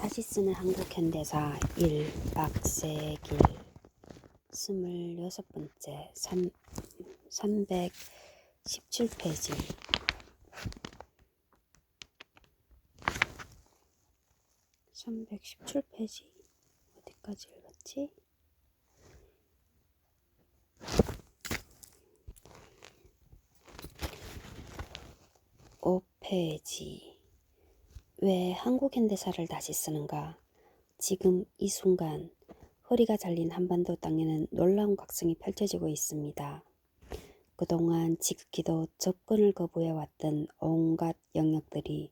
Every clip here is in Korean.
다시 쓰는 한국 현대사 1. 박세길 26번째 317페이지 317페이지 어디까지 읽었지? (5페이지) 왜 한국 현대사를 다시 쓰는가? 지금 이 순간 허리가 잘린 한반도 땅에는 놀라운 각성이 펼쳐지고 있습니다. 그동안 지극히도 접근을 거부해왔던 온갖 영역들이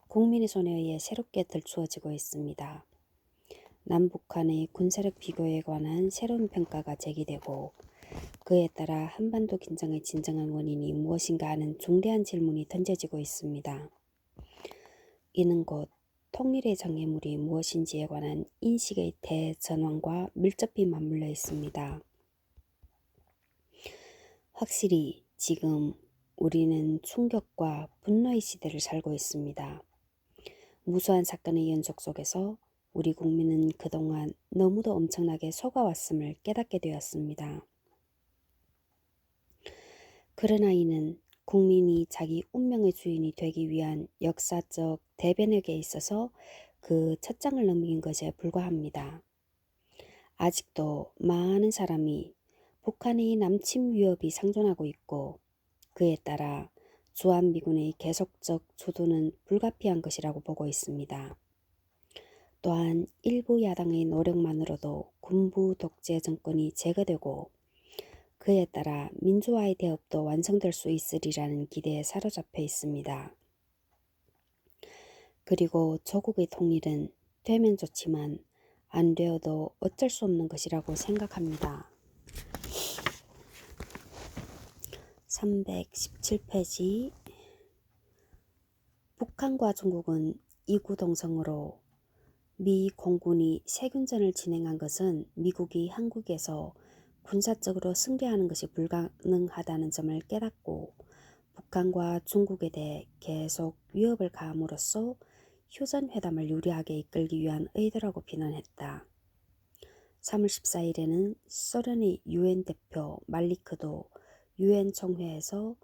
국민의 손에 의해 새롭게 들추어지고 있습니다. 남북한의 군사력 비교에 관한 새로운 평가가 제기되고 그에 따라 한반도 긴장의 진정한 원인이 무엇인가 하는 중대한 질문이 던져지고 있습니다. 이는 곧 통일의 장애물이 무엇인지에 관한 인식의 대전환과 밀접히 맞물려 있습니다. 확실히 지금 우리는 충격과 분노의 시대를 살고 있습니다. 무수한 사건의 연속 속에서 우리 국민은 그동안 너무도 엄청나게 속아왔음을 깨닫게 되었습니다. 그러나 이는 국민이 자기 운명의 주인이 되기 위한 역사적 대변혁에 있어서 그 첫 장을 넘긴 것에 불과합니다. 아직도 많은 사람이 북한의 남침 위협이 상존하고 있고 그에 따라 주한미군의 계속적 주둔은 불가피한 것이라고 보고 있습니다. 또한 일부 야당의 노력만으로도 군부 독재 정권이 제거되고 그에 따라 민주화의 대업도 완성될 수 있으리라는 기대에 사로잡혀 있습니다. 그리고 조국의 통일은 되면 좋지만 안 되어도 어쩔 수 없는 것이라고 생각합니다. 317페이지 북한과 중국은 이구동성으로 미 공군이 세균전을 진행한 것은 미국이 한국에서 군사적으로 승리하는 것이 불가능하다는 점을 깨닫고 북한과 중국에 대해 계속 위협을 가함으로써 휴전회담을 유리하게 이끌기 위한 의도라고 비난했다. 3월 14일에는 소련의 유엔 대표 말리크도 유엔 총회에서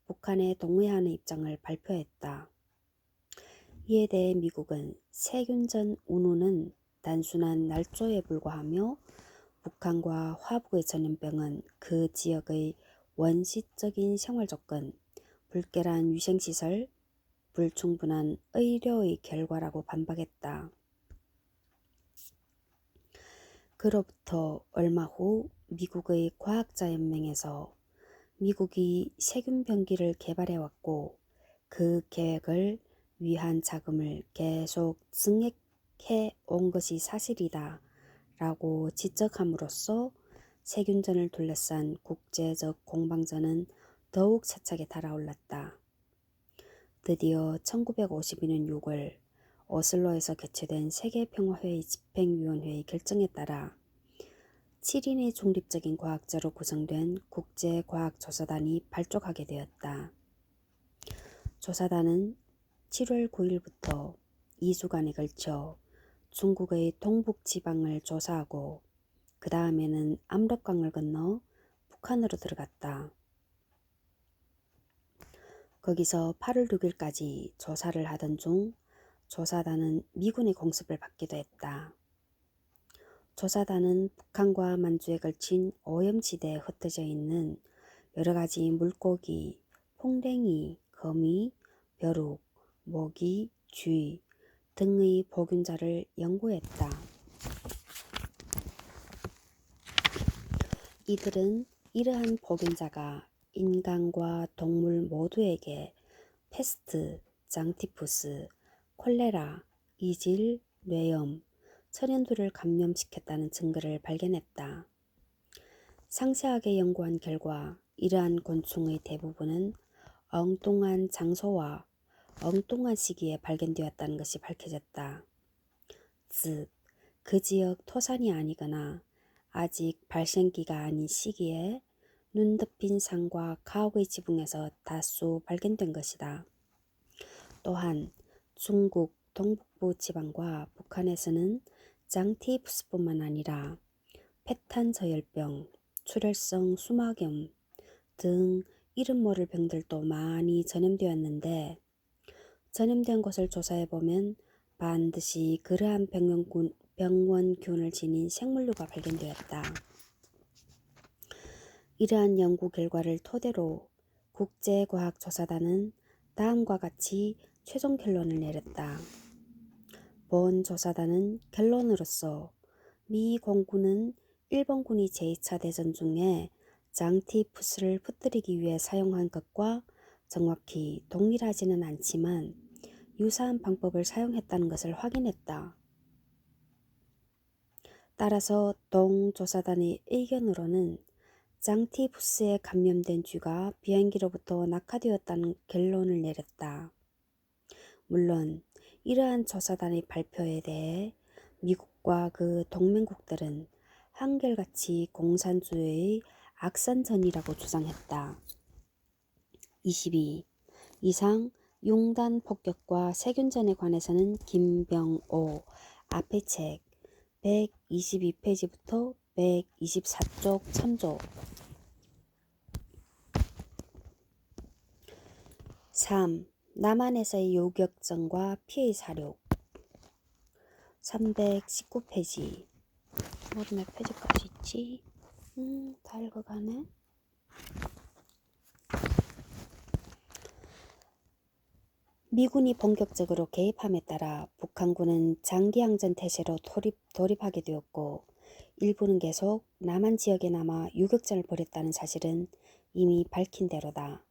북한에 동의하는 입장을 발표했다. 이에 대해 미국은 세균전 운운은 단순한 날조에 불과하며 북한과 화북의 전염병은 그 지역의 원시적인 생활조건, 불결한 위생시설, 불충분한 의료의 결과라고 반박했다. 그로부터 얼마 후 미국의 과학자연맹에서 미국이 세균병기를 개발해왔고 그 계획을 위한 자금을 계속 증액해 온 것이 사실이다 라고 지적함으로써 세균전을 둘러싼 국제적 공방전은 더욱 차차게 달아올랐다. 드디어 1952년 6월 오슬로에서 개최된 세계평화회의 집행위원회의 결정에 따라 7인의 중립적인 과학자로 구성된 국제과학조사단이 발족하게 되었다. 조사단은 7월 9일부터 2주간에 걸쳐 중국의 동북 지방을 조사하고 그 다음에는 압록강을 건너 북한으로 들어갔다. 거기서 8월 6일까지 조사를 하던 중 조사단은 미군의 공습을 받기도 했다. 조사단은 북한과 만주에 걸친 오염지대에 흩어져 있는 여러가지 물고기, 풍뎅이, 거미, 벼룩, 모기, 쥐 등의 보균자를 연구했다. 이들은 이러한 보균자가 인간과 동물 모두에게 패스트, 장티푸스, 콜레라, 이질, 뇌염, 천연두를 감염시켰다는 증거를 발견했다. 상세하게 연구한 결과 이러한 곤충의 대부분은 엉뚱한 장소와 엉뚱한 시기에 발견되었다는 것이 밝혀졌다. 즉, 그 지역 토산이 아니거나 아직 발생기가 아닌 시기에 눈 덮인 산과 가옥의 지붕에서 다수 발견된 것이다. 또한 중국 동북부 지방과 북한에서는 장티푸스뿐만 아니라 패탄 저열병, 출혈성 수막염 등 이름 모를 병들도 많이 전염되었는데 전염된 곳을 조사해보면 반드시 그러한 병원균을 지닌 생물류가 발견되었다. 이러한 연구 결과를 토대로 국제과학조사단은 다음과 같이 최종 결론을 내렸다. 본 조사단은 결론으로서 미 공군은 일본군이 제2차 대전 중에 장티푸스를 퍼뜨리기 위해 사용한 것과 정확히 동일하지는 않지만 유사한 방법을 사용했다는 것을 확인했다. 따라서 동조사단의 의견으로는 장티푸스에 감염된 쥐가 비행기로부터 낙하되었다는 결론을 내렸다. 물론 이러한 조사단의 발표에 대해 미국과 그 동맹국들은 한결같이 공산주의의 악선전이라고 주장했다. 22. 이상 융단 폭격과 세균전에 관해서는 김병오 앞의 책 122페이지부터 124쪽 참조. 3. 남한에서의 요격전과 피해 사료 319페이지. 오늘 몇 페이지까지 있지? 다 읽어가네. 미군이 본격적으로 개입함에 따라 북한군은 장기항전 태세로 돌입하게 되었고 일부는 계속 남한 지역에 남아 유격전을 벌였다는 사실은 이미 밝힌 대로다.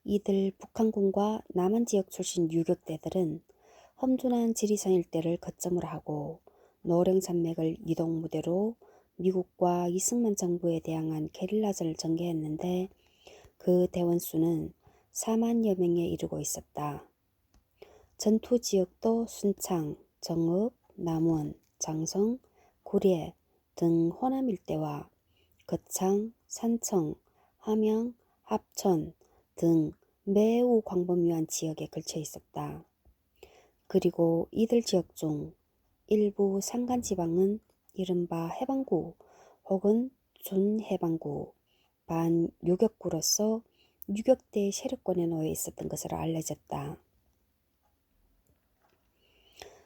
이들 북한군과 남한 지역 출신 유격대들은 험준한 지리산 일대를 거점으로 하고 노령산맥을 이동무대로 미국과 이승만 정부에 대항한 게릴라전을 전개했는데 그 대원수는 4만여 명에 이르고 있었다. 전투 지역도 순창, 정읍, 남원, 장성, 구례 등 호남 일대와 거창, 산청, 함양, 합천 등 매우 광범위한 지역에 걸쳐 있었다. 그리고 이들 지역 중 일부 산간지방은 이른바 해방구 혹은 준해방구, 반유격구로서 유격대의 세력권에 놓여 있었던 것으로 알려졌다.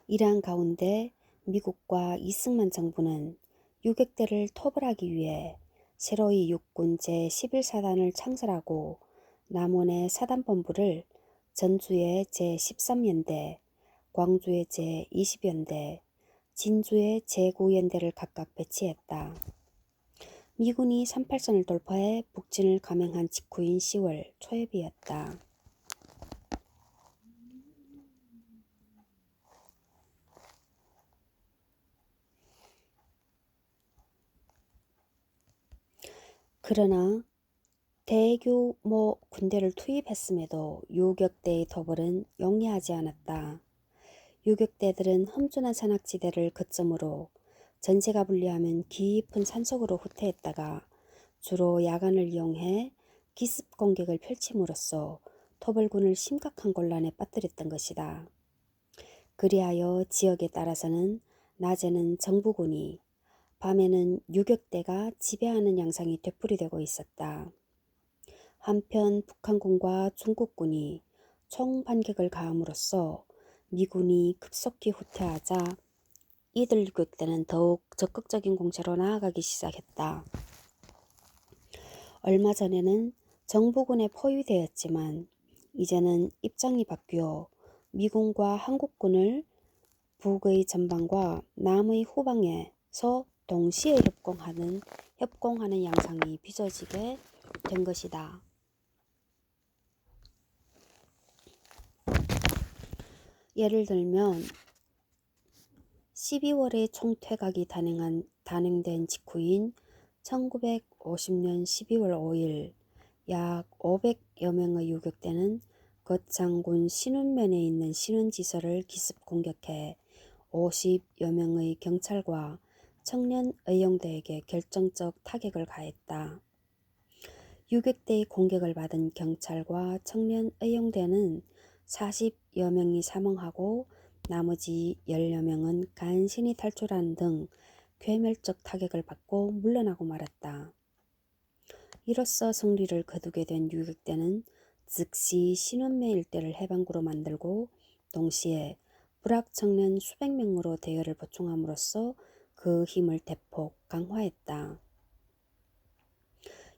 이러한 가운데 미국과 이승만 정부는 유격대를 토벌하기 위해 새로이 육군 제11사단을 창설하고 남원의 사단본부를 전주의 제13연대, 광주의 제20연대, 진주의 제9연대를 각각 배치했다. 미군이 38선을 돌파해 북진을 감행한 직후인 10월 초엽이었다. 그러나 대규모 군대를 투입했음에도 유격대의 토벌은 용이하지 않았다. 유격대들은 험준한 산악지대를 거점으로 전세가 분리하면 깊은 산속으로 후퇴했다가 주로 야간을 이용해 기습 공격을 펼침으로써 토벌군을 심각한 곤란에 빠뜨렸던 것이다. 그리하여 지역에 따라서는 낮에는 정부군이 밤에는 유격대가 지배하는 양상이 되풀이되고 있었다. 한편 북한군과 중국군이 총반격을 가함으로써 미군이 급속히 후퇴하자 이들 유격대는 더욱 적극적인 공세로 나아가기 시작했다. 얼마 전에는 정부군에 포위되었지만 이제는 입장이 바뀌어 미군과 한국군을 북의 전방과 남의 후방에서 동시에 협공하는 양상이 빚어지게 된 것이다. 예를 들면 12월에 총퇴각이 단행된 직후인 1950년 12월 5일 약 500여 명의 유격대는 거창군 신운면에 있는 신운지서를 기습 공격해 50여 명의 경찰과 청년 의용대에게 결정적 타격을 가했다. 유격대의 공격을 받은 경찰과 청년 의용대는 40여 명이 사망하고 나머지 10여 명은 간신히 탈출하는 등 괴멸적 타격을 받고 물러나고 말았다. 이로써 승리를 거두게 된 유격대는 즉시 신원매 일대를 해방구로 만들고 동시에 불악 청년 수백 명으로 대열을 보충함으로써 그 힘을 대폭 강화했다.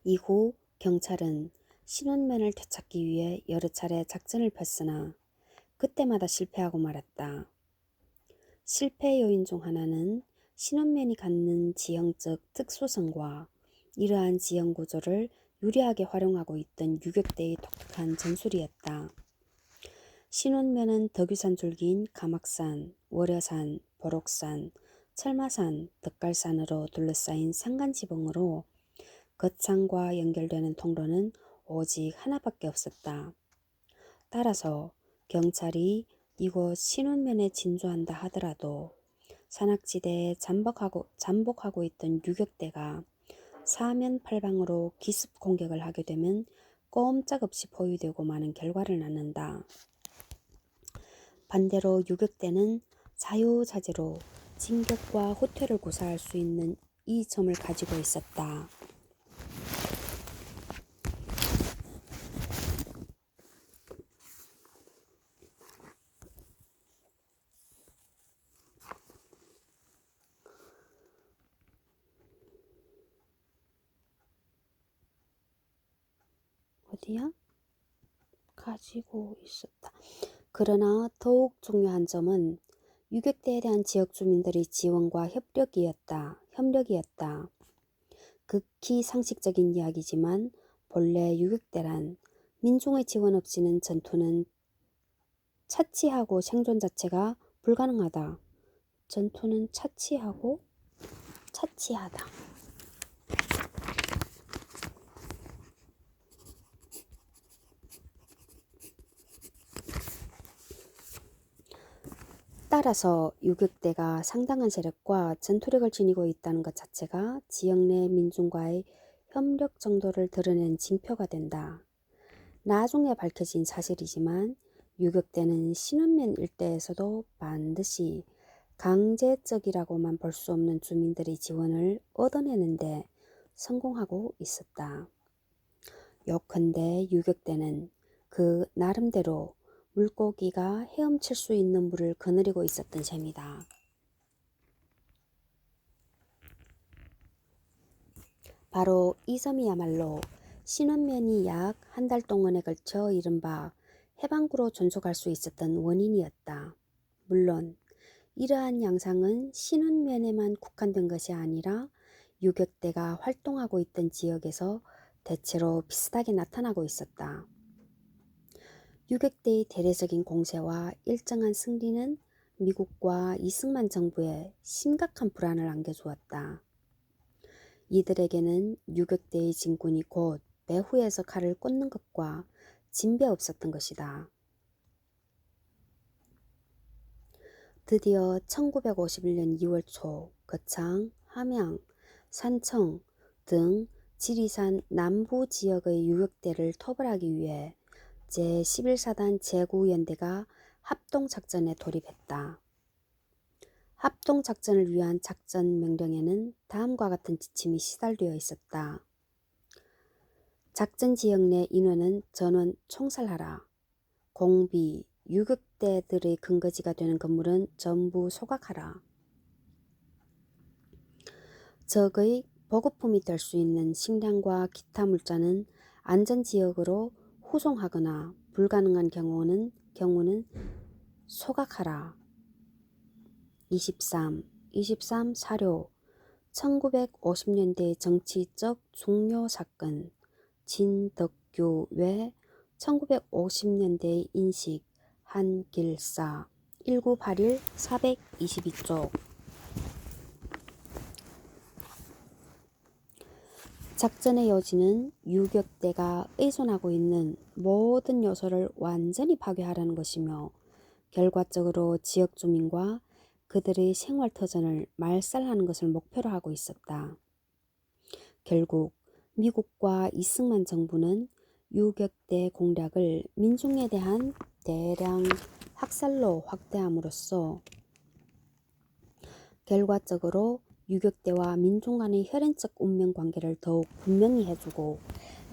이후 경찰은 신원맨을 되찾기 위해 여러 차례 작전을 폈으나 그때마다 실패하고 말았다. 실패 요인 중 하나는 신원맨이 갖는 지형적 특수성과 이러한 지형 구조를 유리하게 활용하고 있던 유격대의 독특한 전술이었다. 신원면은 덕유산 줄기인 가막산, 월여산, 보록산, 철마산, 덕갈산으로 둘러싸인 산간지붕으로 거창과 연결되는 통로는 오직 하나밖에 없었다. 따라서 경찰이 이곳 신원면에 진주한다 하더라도 산악지대에 잠복하고 있던 유격대가 사면팔방으로 기습 공격을 하게 되면 꼼짝없이 포위되고 마는 결과를 낳는다. 반대로 유격대는 자유자재로 진격과 후퇴를 구사할 수 있는 이 점을 가지고 있었다. 어디야? 가지고 있었다. 그러나 더욱 중요한 점은 유격대에 대한 지역 주민들의 지원과 협력이었다. 극히 상식적인 이야기지만 본래 유격대란 민중의 지원 없이는 전투는 차치하고 생존 자체가 불가능하다. 전투는 차치하다. 따라서 유격대가 상당한 세력과 전투력을 지니고 있다는 것 자체가 지역 내 민중과의 협력 정도를 드러낸 징표가 된다. 나중에 밝혀진 사실이지만 유격대는 신원면 일대에서도 반드시 강제적이라고만 볼 수 없는 주민들의 지원을 얻어내는데 성공하고 있었다. 요컨대 유격대는 그 나름대로 물고기가 헤엄칠 수 있는 물을 거느리고 있었던 셈이다. 바로 이 점이야말로 신원면이 약 한 달 동안에 걸쳐 이른바 해방구로 존속할 수 있었던 원인이었다. 물론 이러한 양상은 신원면에만 국한된 것이 아니라 유격대가 활동하고 있던 지역에서 대체로 비슷하게 나타나고 있었다. 유격대의 대대적인 공세와 일정한 승리는 미국과 이승만 정부에 심각한 불안을 안겨주었다. 이들에게는 유격대의 진군이 곧 배후에서 칼을 꽂는 것과 진배 없었던 것이다. 드디어 1951년 2월 초 거창, 함양, 산청 등 지리산 남부 지역의 유격대를 토벌하기 위해 제11사단 제9연대가 합동작전에 돌입했다. 합동작전을 위한 작전 명령에는 다음과 같은 지침이 시달되어 있었다. 작전 지역 내 인원은 전원 총살하라. 공비, 유격대들의 근거지가 되는 건물은 전부 소각하라. 적의 보급품이 될 수 있는 식량과 기타 물자는 안전지역으로 후송하거나 불가능한 경우는 소각하라. 23. 사료 1950년대 정치적 중요 사건 진덕규 외 1950년대 인식 한길사 1981 422쪽 작전의 요지는 유격대가 의존하고 있는 모든 요소를 완전히 파괴하라는 것이며 결과적으로 지역 주민과 그들의 생활터전을 말살하는 것을 목표로 하고 있었다. 결국 미국과 이승만 정부는 유격대 공략을 민중에 대한 대량 학살로 확대함으로써 결과적으로 유격대와 민중 간의 혈연적 운명 관계를 더욱 분명히 해주고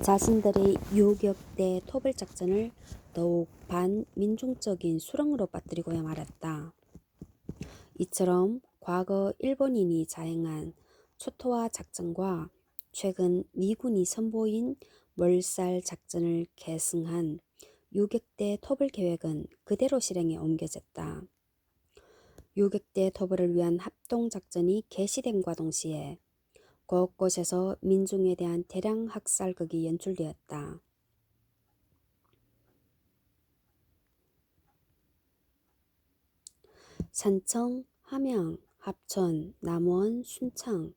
자신들의 유격대 토벌작전을 더욱 반민중적인 수렁으로 빠뜨리고야 말았다. 이처럼 과거 일본인이 자행한 초토화 작전과 최근 미군이 선보인 멀살 작전을 계승한 유격대 토벌 계획은 그대로 실행에 옮겨졌다. 유격대 토벌을 위한 합동작전이 개시됨과 동시에 곳곳에서 민중에 대한 대량 학살극이 연출되었다. 산청, 함양, 합천, 남원, 순창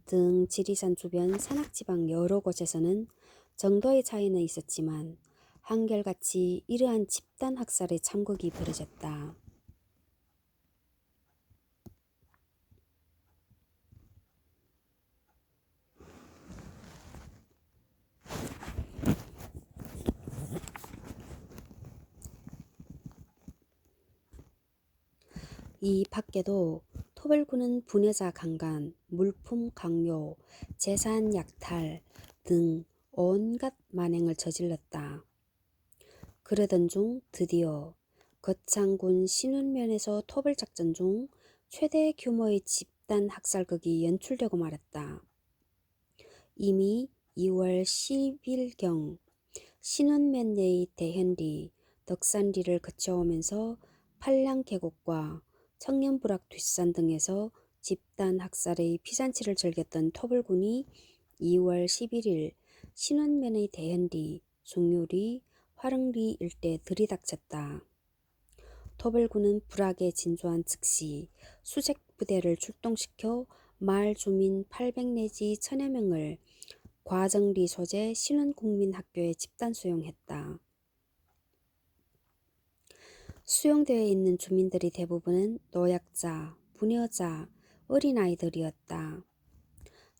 등 지리산 주변 산악지방 여러 곳에서는 정도의 차이는 있었지만 한결같이 이러한 집단 학살의 참극이 벌어졌다. 이 밖에도 토벌군은 분여자 강간, 물품 강요, 재산 약탈 등 온갖 만행을 저질렀다. 그러던 중 드디어 거창군 신운면에서 토벌작전 중 최대 규모의 집단 학살극이 연출되고 말았다. 이미 2월 10일경 신운면 내의 대현리, 덕산리를 거쳐오면서 팔량계곡과 청년부락 뒷산 등에서 집단 학살의 피잔치를 즐겼던 토벌군이 2월 11일 신운면의 대현리, 숭유리, 화릉리 일대 들이닥쳤다. 토벌군은 불악에 진주한 즉시 수색 부대를 출동시켜 마을 주민 800 내지 1000여 명을 과정리 소재 신운국민학교에 집단 수용했다. 수용되어 있는 주민들이 대부분은 노약자, 부녀자, 어린아이들이었다.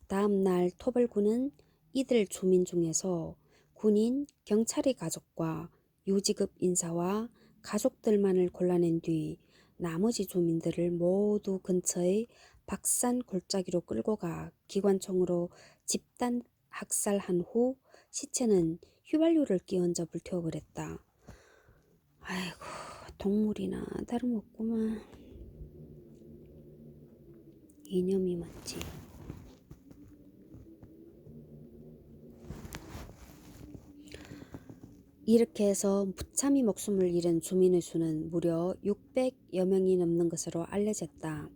다음 날 토벌군은 이들 주민 중에서 군인, 경찰의 가족과 요직급 인사와 가족들만을 골라낸 뒤 나머지 주민들을 모두 근처의 박산 골짜기로 끌고 가 기관총으로 집단 학살한 후 시체는 휘발유를 끼얹어 불태워버렸다. 아이고, 동물이나 다름없구만. 이념이 맞지. 이렇게 해서 무참히 목숨을 잃은 주민의 수는 무려 600여 명이 넘는 것으로 알려졌다.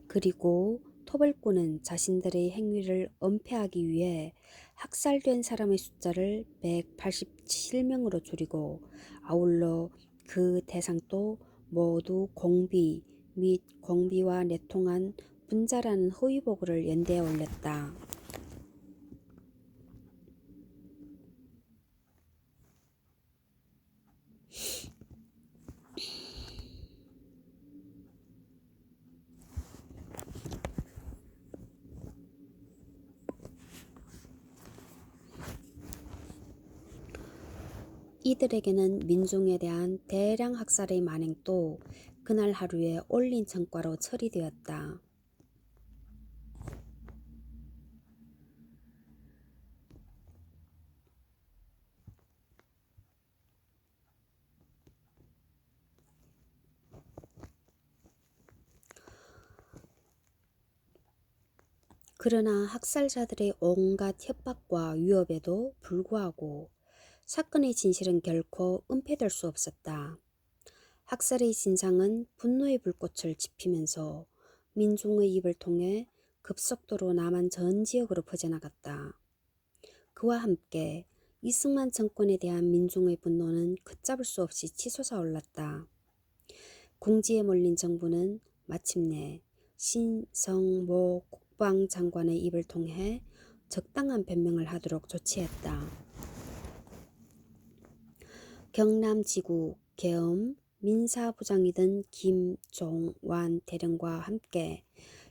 그리고 토벌군은 자신들의 행위를 은폐하기 위해 학살된 사람의 숫자를 187명으로 줄이고 아울러 그 대상도 모두 공비 및 공비와 내통한 분자라는 허위 보고를 연대에 올렸다. 이들에게는 민중에 대한 대량 학살의 만행도 그날 하루에 올린 성과로 처리되었다. 그러나 학살자들의 온갖 협박과 위협에도 불구하고 사건의 진실은 결코 은폐될 수 없었다. 학살의 진상은 분노의 불꽃을 지피면서 민중의 입을 통해 급속도로 남한 전 지역으로 퍼져나갔다. 그와 함께 이승만 정권에 대한 민중의 분노는 걷잡을 수 없이 치솟아 올랐다. 궁지에 몰린 정부는 마침내 신성모 국방장관의 입을 통해 적당한 변명을 하도록 조치했다. 경남지구 계엄 민사부장이던 김종완 대령과 함께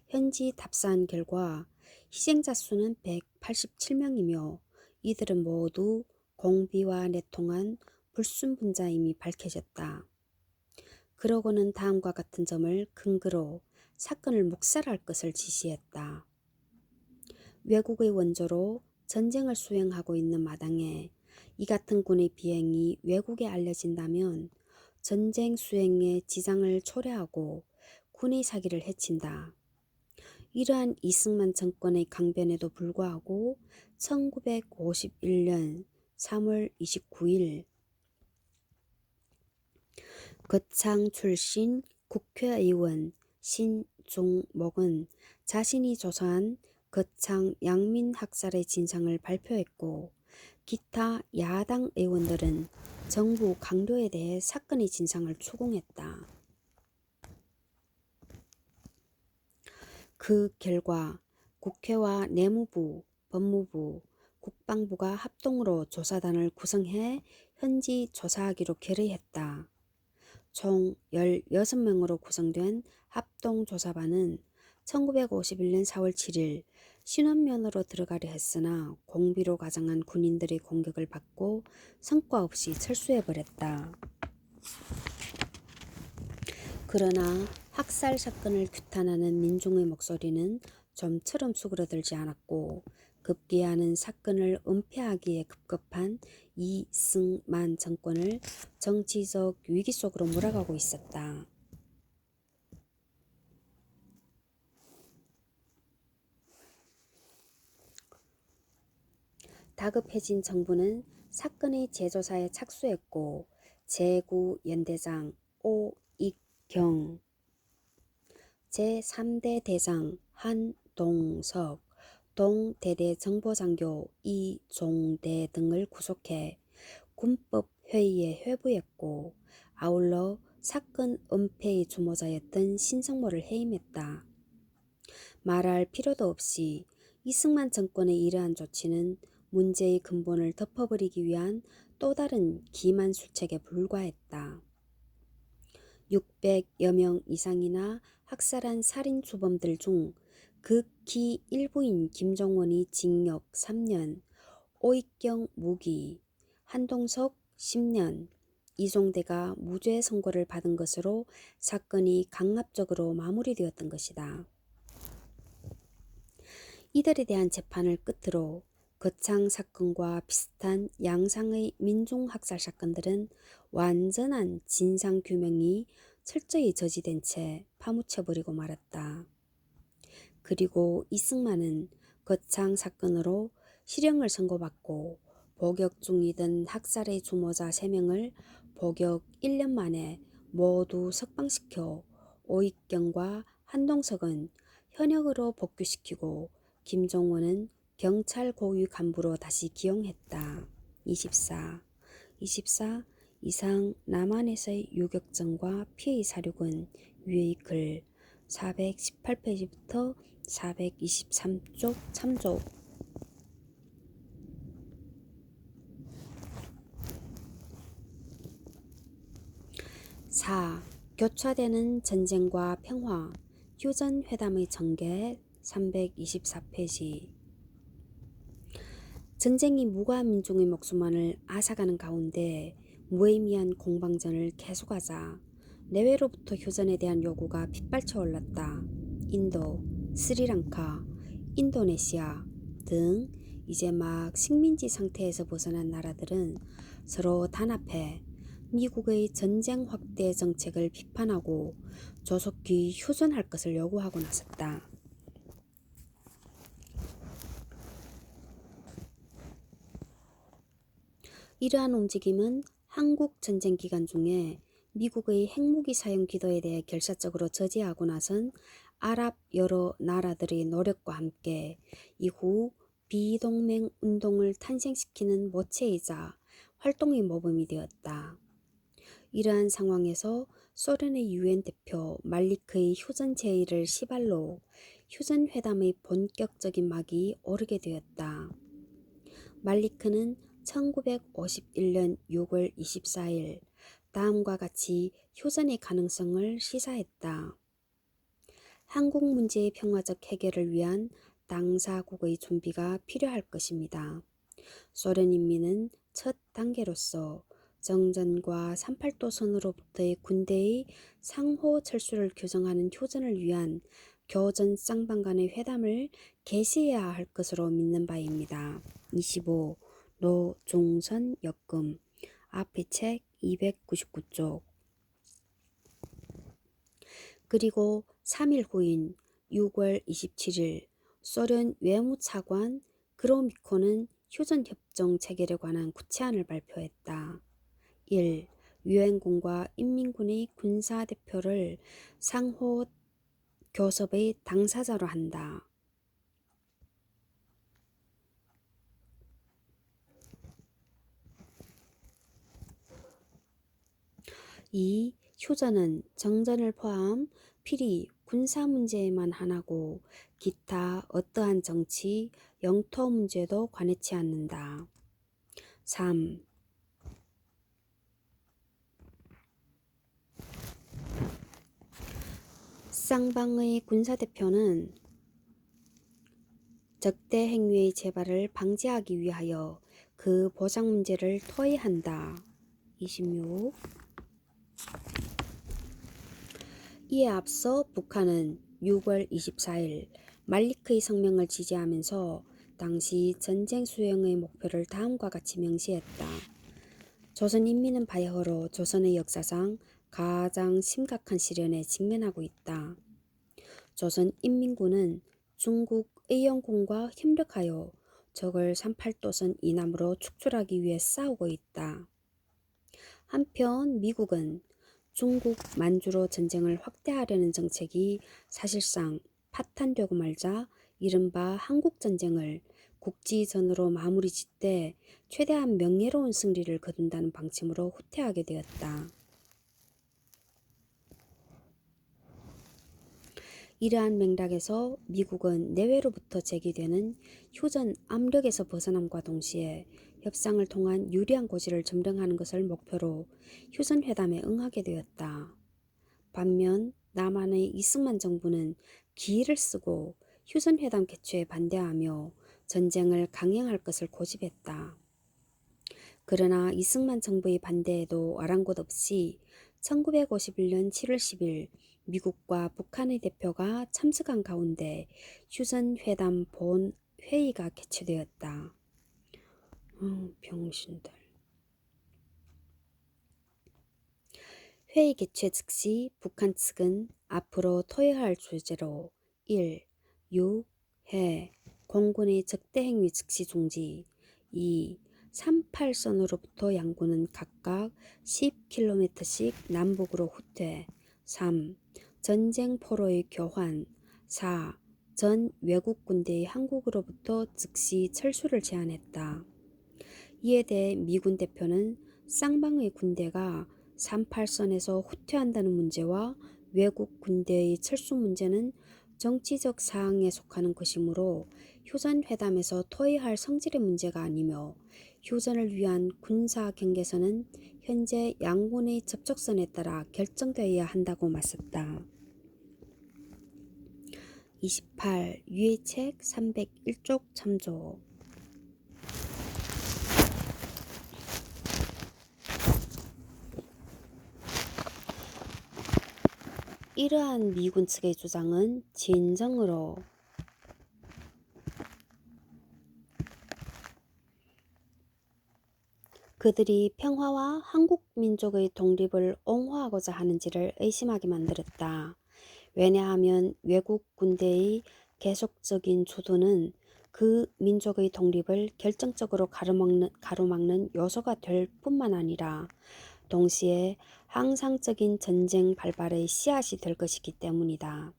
현지 답사한 결과 희생자 수는 187명이며 이들은 모두 공비와 내통한 불순분자임이 밝혀졌다. 그러고는 다음과 같은 점을 근거로 사건을 묵살할 것을 지시했다. 외국의 원조로 전쟁을 수행하고 있는 마당에 이 같은 군의 비행이 외국에 알려진다면 전쟁 수행에 지장을 초래하고 군의 사기를 해친다. 이러한 이승만 정권의 강변에도 불구하고 1951년 3월 29일 거창 출신 국회의원 신종목은 자신이 조사한 거창 양민 학살의 진상을 발표했고, 기타 야당 의원들은 정부 강도에 대해 사건의 진상을 추궁했다. 그 결과 국회와 내무부, 법무부, 국방부가 합동으로 조사단을 구성해 현지 조사하기로 결의했다. 총 16명으로 구성된 합동조사반은 1951년 4월 7일 신원면으로 들어가려 했으나 공비로 가장한 군인들의 공격을 받고 성과 없이 철수해버렸다. 그러나 학살 사건을 규탄하는 민중의 목소리는 좀처럼 수그러들지 않았고, 급기야는 사건을 은폐하기에 급급한 이승만 정권을 정치적 위기 속으로 몰아가고 있었다. 다급해진 정부는 사건의 재조사에 착수했고, 제9연대장 오익경, 제3대 대장 한동석, 동대대 정보장교 이종대 등을 구속해 군법회의에 회부했고, 아울러 사건 은폐의 주모자였던 신성모를 해임했다. 말할 필요도 없이 이승만 정권의 이러한 조치는 문제의 근본을 덮어버리기 위한 또 다른 기만술책에 불과했다. 600여 명 이상이나 학살한 살인주범들 중 극히 일부인 김종원이 징역 3년, 오익경 무기, 한동석 10년, 이종대가 무죄 선고를 받은 것으로 사건이 강압적으로 마무리되었던 것이다. 이들에 대한 재판을 끝으로 거창 사건과 비슷한 양상의 민중학살 사건들은 완전한 진상규명이 철저히 저지된 채 파묻혀버리고 말았다. 그리고 이승만은 거창 사건으로 실형을 선고받고 복역 중이던 학살의 주모자 3명을 복역 1년 만에 모두 석방시켜 오익경과 한동석은 현역으로 복귀시키고 김종원은 경찰 고위 간부로 다시 기용했다. 24. 이상 남한에서의 유격전과 피해 사륙은 위의 글 418페이지부터 423쪽 참조. 4. 교차되는 전쟁과 평화 휴전회담의 전개 324페이지. 전쟁이 무과민중의 목숨만을 앗아가는 가운데 무의미한 공방전을 계속하자 내외로부터 휴전에 대한 요구가 빗발쳐 올랐다. 인도, 스리랑카, 인도네시아 등 이제 막 식민지 상태에서 벗어난 나라들은 서로 단합해 미국의 전쟁 확대 정책을 비판하고 조속히 휴전할 것을 요구하고 나섰다. 이러한 움직임은 한국 전쟁 기간 중에 미국의 핵무기 사용 기도에 대해 결사적으로 저지하고 나선 아랍 여러 나라들의 노력과 함께 이후 비동맹 운동을 탄생시키는 모체이자 활동의 모범이 되었다. 이러한 상황에서 소련의 유엔 대표 말리크의 휴전 제의를 시발로 휴전회담의 본격적인 막이 오르게 되었다. 말리크는 1951년 6월 24일 다음과 같이 휴전의 가능성을 시사했다. 한국 문제의 평화적 해결을 위한 당사국의 준비가 필요할 것입니다. 소련 인민은 첫 단계로서 정전과 38도선으로부터의 군대의 상호 철수를 규정하는 효전을 위한 교전 쌍방 간의 회담을 개시해야 할 것으로 믿는 바입니다. 25. 노중선 역금 앞의 책 299쪽. 그리고 3일 후인 6월 27일 소련 외무차관 그로미코는 휴전협정 체결에 관한 구체안을 발표했다. 1. 유엔군과 인민군의 군사대표를 상호 교섭의 당사자로 한다. 2. 휴전은 정전을 포함 필히 군사 문제에만 한하고 기타 어떠한 정치, 영토 문제도 관해치 않는다. 3. 쌍방의 군사대표는 적대 행위의 재발을 방지하기 위하여 그 보장 문제를 토의한다. 26. 이에 앞서 북한은 6월 24일 말리크의 성명을 지지하면서 당시 전쟁 수행의 목표를 다음과 같이 명시했다. 조선인민은 바야흐로 조선의 역사상 가장 심각한 시련에 직면하고 있다. 조선인민군은 중국 의영군과 협력하여 적을 38도선 이남으로 축출하기 위해 싸우고 있다. 한편 미국은 중국 만주로 전쟁을 확대하려는 정책이 사실상 파탄되고 말자 이른바 한국전쟁을 국지전으로 마무리 짓되 최대한 명예로운 승리를 거둔다는 방침으로 후퇴하게 되었다. 이러한 맥락에서 미국은 내외로부터 제기되는 휴전 압력에서 벗어남과 동시에 협상을 통한 유리한 고지를 점령하는 것을 목표로 휴전회담에 응하게 되었다. 반면 남한의 이승만 정부는 기일을 쓰고 휴전회담 개최에 반대하며 전쟁을 강행할 것을 고집했다. 그러나 이승만 정부의 반대에도 아랑곳 없이 1951년 7월 10일 미국과 북한의 대표가 참석한 가운데 휴전회담 본 회의가 개최되었다. 병신들. 회의 개최 즉시 북한 측은 앞으로 토의할 주제로 1. 6. 해 공군의 적대 행위 즉시 중지 2. 38선으로부터 양군은 각각 10km씩 남북으로 후퇴 3. 전쟁 포로의 교환 4. 전 외국 군대의 한국으로부터 즉시 철수를 제안했다. 이에 대해 미군 대표는 쌍방의 군대가 38선에서 후퇴한다는 문제와 외국 군대의 철수 문제는 정치적 사항에 속하는 것이므로 휴전회담에서 토의할 성질의 문제가 아니며 휴전을 위한 군사 경계선은 현재 양군의 접촉선에 따라 결정되어야 한다고 맞섰다. 28. 유해책 301쪽 참조. 이러한 미군 측의 주장은 진정으로 그들이 평화와 한국 민족의 독립을 옹호하고자 하는지를 의심하게 만들었다. 왜냐하면 외국 군대의 계속적인 주도는 그 민족의 독립을 결정적으로 가로막는 요소가 될 뿐만 아니라 동시에 항상적인 전쟁 발발의 씨앗이 될 것이기 때문이다.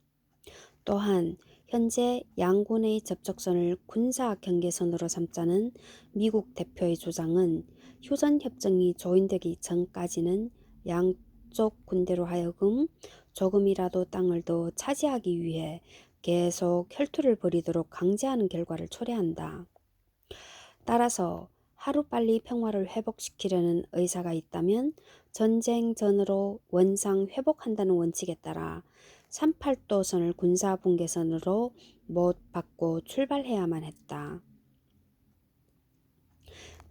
또한 현재 양군의 접촉선을 군사 경계선으로 삼자는 미국 대표의 주장은 휴전협정이 조인되기 전까지는 양쪽 군대로 하여금 조금이라도 땅을 더 차지하기 위해 계속 혈투를 벌이도록 강제하는 결과를 초래한다. 따라서 하루빨리 평화를 회복시키려는 의사가 있다면 전쟁 전으로 원상 회복한다는 원칙에 따라 38도선을 군사분계선으로 못 바꿔 출발해야만 했다.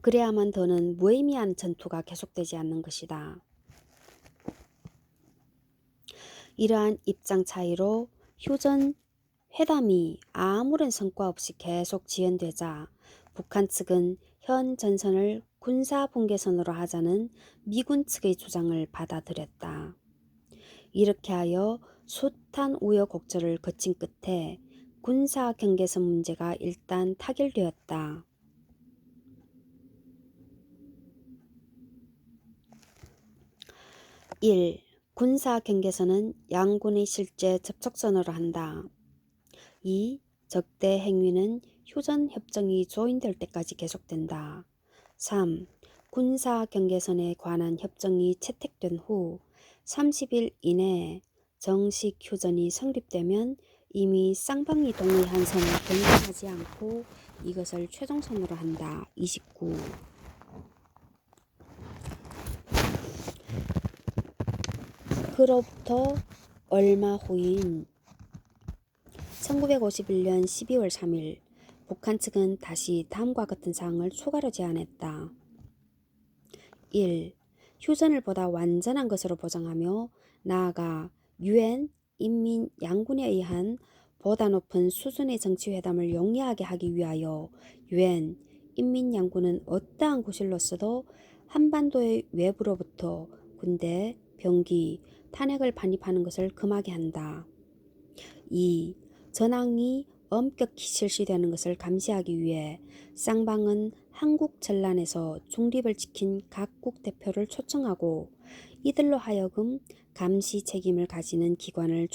그래야만 더는 무의미한 전투가 계속되지 않는 것이다. 이러한 입장 차이로 휴전 회담이 아무런 성과 없이 계속 지연되자 북한 측은 현 전선을 군사 분계선으로 하자는 미군 측의 주장을 받아들였다. 이렇게 하여 숱한 우여곡절을 거친 끝에 군사 경계선 문제가 일단 타결되었다. 1. 군사 경계선은 양군의 실제 접촉선으로 한다. 2. 적대 행위는 휴전 협정이 조인될 때까지 계속된다. 3. 군사 경계선에 관한 협정이 채택된 후 30일 이내에 정식 휴전이 성립되면 이미 쌍방이 동의한 선을 변경하지 않고 이것을 최종선으로 한다. 29. 그로부터 얼마 후인 1951년 12월 3일 북한 측은 다시 다음과 같은 사항을 추가로 제안했다. 1. 휴전을 보다 완전한 것으로 보장하며 나아가 유엔 인민 양군에 의한 보다 높은 수준의 정치회담을 용이하게 하기 위하여 유엔 인민 양군은 어떠한 구실로서도 한반도의 외부로부터 군대, 병기, 탄핵을 반입하는 것을 금하게 한다. 2. 전황이 엄격히 실시되는 것을 감시하기 위해 쌍방은 한국 전란에서 중립을 지킨 각국 대표를 초청하고 이들로 하여금 감시 책임을 가지는 기관을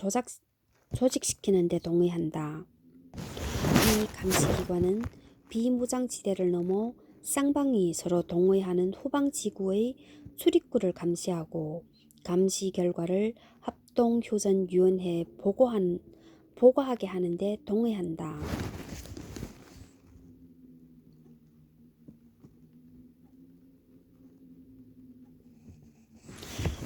조직시키는 데 동의한다. 이 감시기관은 비무장지대를 넘어 쌍방이 서로 동의하는 후방지구의 출입구를 감시하고 감시 결과를 합동휴전위원회에 보고하게 하는 데 동의한다.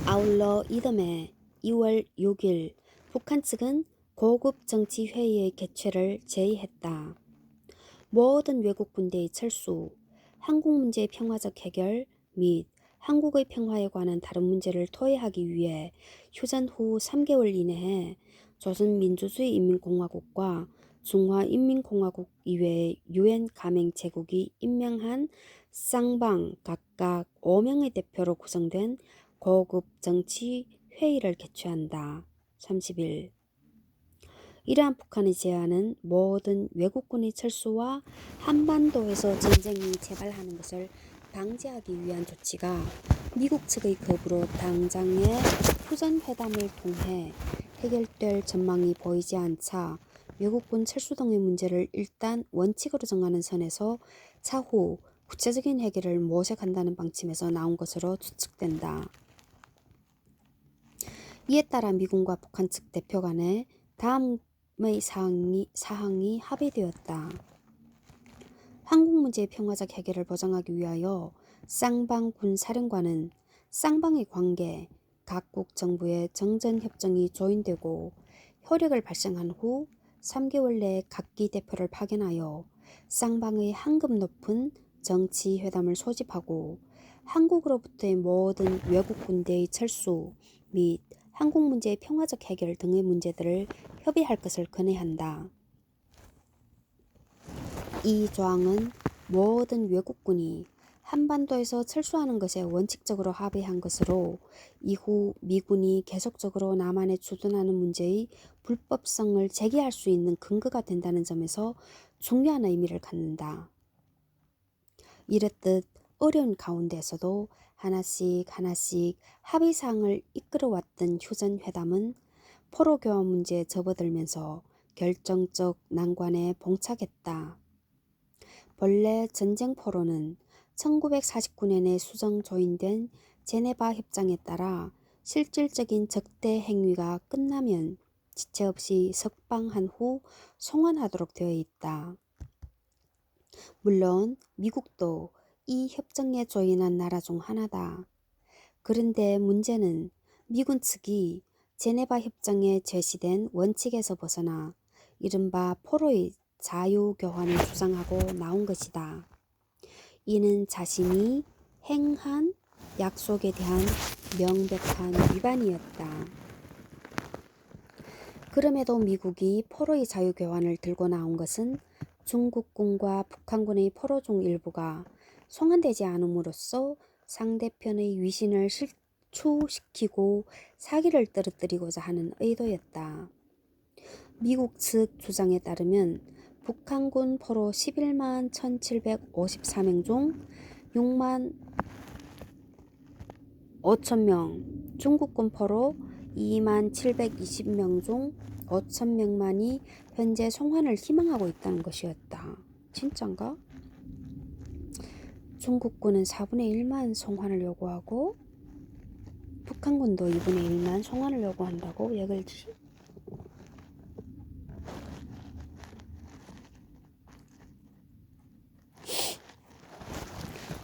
아울러 이듬해 2월 6일 북한 측은 고급 정치회의의 개최를 제의했다. 모든 외국 군대의 철수, 한국 문제의 평화적 해결 및 한국의 평화에 관한 다른 문제를 토의하기 위해 휴전 후 3개월 이내에 조선민주주의인민공화국과 중화인민공화국 이외의 유엔 가맹 제국이 임명한 쌍방 각각 5명의 대표로 구성된 고급 정치 회의를 개최한다. 30일. 이러한 북한의 제안은 모든 외국군의 철수와 한반도에서 전쟁이 재발하는 것을 방지하기 위한 조치가 미국 측의 거부로 당장의 휴전회담을 통해 해결될 전망이 보이지 않자 외국군 철수 등의 문제를 일단 원칙으로 정하는 선에서 차후 구체적인 해결을 모색한다는 방침에서 나온 것으로 추측된다. 이에 따라 미군과 북한 측 대표 간에 다음의 사항이 합의되었다. 한국 문제의 평화적 해결을 보장하기 위하여 쌍방 군사령관은 쌍방의 관계, 각국 정부의 정전협정이 조인되고 효력을 발생한 후 3개월 내에 각기 대표를 파견하여 쌍방의 한급 높은 정치회담을 소집하고 한국으로부터의 모든 외국 군대의 철수 및 한국 문제의 평화적 해결 등의 문제들을 협의할 것을 건의한다. 이 조항은 모든 외국군이 한반도에서 철수하는 것에 원칙적으로 합의한 것으로 이후 미군이 계속적으로 남한에 주둔하는 문제의 불법성을 제기할 수 있는 근거가 된다는 점에서 중요한 의미를 갖는다. 이랬듯 어려운 가운데서도 하나씩 합의사항을 이끌어왔던 휴전회담은 포로교환 문제에 접어들면서 결정적 난관에 봉착했다. 본래 전쟁 포로는 1949년에 수정 조인된 제네바 협정에 따라 실질적인 적대 행위가 끝나면 지체 없이 석방한 후 송환하도록 되어 있다. 물론 미국도 이 협정에 조인한 나라 중 하나다. 그런데 문제는 미군 측이 제네바 협정에 제시된 원칙에서 벗어나 이른바 포로의 자유교환을 주장하고 나온 것이다. 이는 자신이 행한 약속에 대한 명백한 위반이었다. 그럼에도 미국이 포로의 자유교환을 들고 나온 것은 중국군과 북한군의 포로중 일부가 송환되지 않음으로써 상대편의 위신을 실추시키고 사기를 떨어뜨리고자 하는 의도였다. 미국 측 주장에 따르면 북한군 포로 11만 1754명 중 6만 5천 명, 중국군 포로 2만 720명 중 5천 명만이 현재 송환을 희망하고 있다는 것이었다. 진짠가? 중국군은 4분의 1만 송환을 요구하고 북한군도 2분의 1만 송환을 요구한다고? 왜 그러지?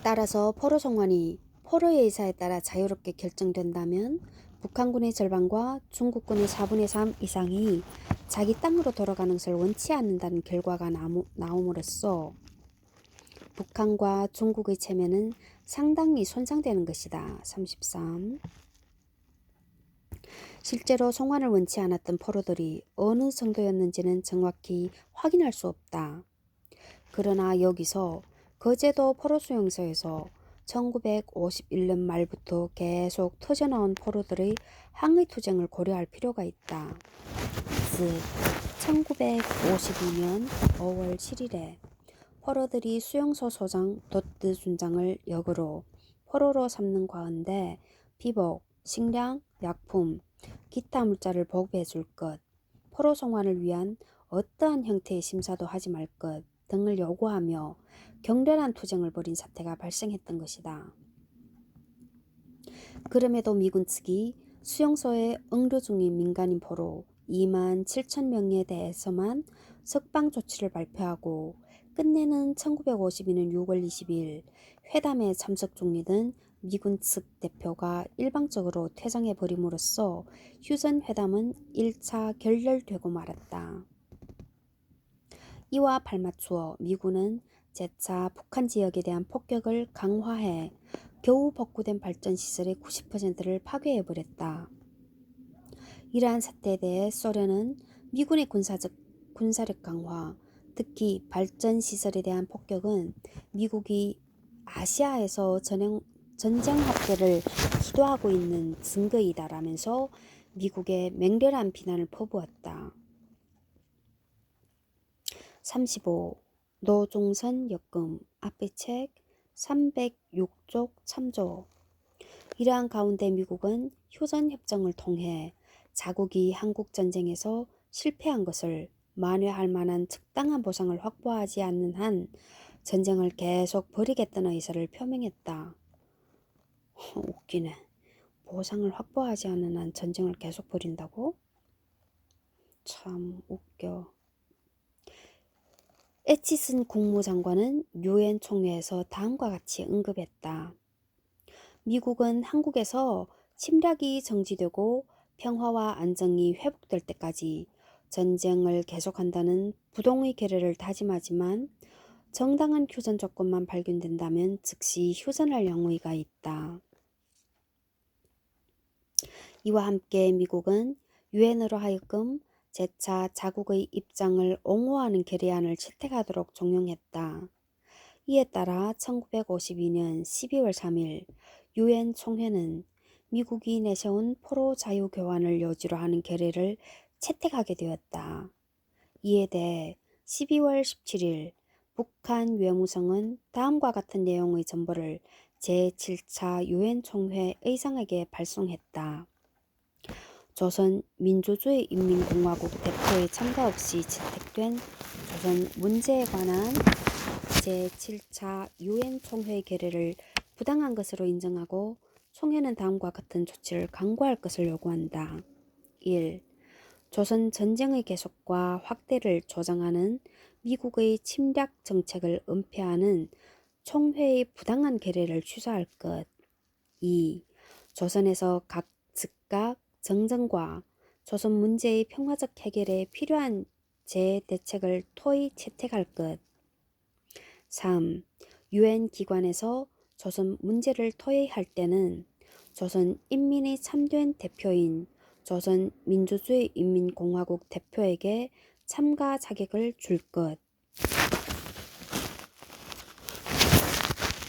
따라서 포로 송환이 포로의 의사에 따라 자유롭게 결정된다면 북한군의 절반과 중국군의 4분의 3 이상이 자기 땅으로 돌아가는 것을 원치 않는다는 결과가 나옴으로써 북한과 중국의 체면은 상당히 손상되는 것이다. 33. 실제로 송환을 원치 않았던 포로들이 어느 정도였는지는 정확히 확인할 수 없다. 그러나 여기서 거제도 포로수용소에서 1951년 말부터 계속 터져나온 포로들의 항의투쟁을 고려할 필요가 있다. 즉 1952년 5월 7일에 포로들이 수용소 소장 도트 준장을 역으로 포로로 삼는 가운데 비복, 식량, 약품, 기타 물자를 보급해 줄 것, 포로 송환을 위한 어떠한 형태의 심사도 하지 말 것 등을 요구하며 격렬한 투쟁을 벌인 사태가 발생했던 것이다. 그럼에도 미군 측이 수용소에 응류 중인 민간인 포로 2만 7천 명에 대해서만 석방 조치를 발표하고 끝내는 1952년 6월 20일 회담에 참석 중이던 미군 측 대표가 일방적으로 퇴장해버림으로써 휴전 회담은 1차 결렬되고 말았다. 이와 발맞추어 미군은 재차 북한 지역에 대한 폭격을 강화해 겨우 복구된 발전시설의 90%를 파괴해버렸다. 이러한 사태에 대해 소련은 미군의 군사력 강화, 특히 발전시설에 대한 폭격은 미국이 아시아에서 전쟁 확대를 기도하고 있는 증거이다라면서 미국에 맹렬한 비난을 퍼부었다. 35. 노종선 역금 앞의 책 306쪽 참조. 이러한 가운데 미국은 휴전협정을 통해 자국이 한국전쟁에서 실패한 것을 만회할 만한 적당한 보상을 확보하지 않는 한 전쟁을 계속 벌이겠다는 의사를 표명했다. 웃기네. 보상을 확보하지 않는 한 전쟁을 계속 벌인다고? 참 웃겨. 에치슨 국무장관은 유엔 총회에서 다음과 같이 언급했다. 미국은 한국에서 침략이 정지되고 평화와 안정이 회복될 때까지 전쟁을 계속한다는 부동의 결의를 다짐하지만 정당한 휴전 조건만 발견된다면 즉시 휴전할 용의가 있다. 이와 함께 미국은 유엔으로 하여금 재차 자국의 입장을 옹호하는 결의안을 채택하도록 종용했다. 이에 따라 1952년 12월 3일 유엔 총회는 미국이 내세운 포로 자유 교환을 여지로 하는 결의를 채택하게 되었다. 이에 대해 12월 17일 북한 외무성은 다음과 같은 내용의 전보를 제7차 유엔 총회 의장에게 발송했다. 조선 민주주의 인민공화국 대표의 참가 없이 채택된 조선 문제에 관한 제7차 유엔 총회 결의를 부당한 것으로 인정하고 총회는 다음과 같은 조치를 강구할 것을 요구한다. 1. 조선 전쟁의 계속과 확대를 조장하는 미국의 침략 정책을 은폐하는 총회의 부당한 결의를 취소할 것. 2. 조선에서 즉각 정전과 조선 문제의 평화적 해결에 필요한 재대책을 토의 채택할 것. 3. 유엔 기관에서 조선 문제를 토의할 때는 조선 인민이 참된 대표인 조선민주주의인민공화국 대표에게 참가 자격을 줄 것.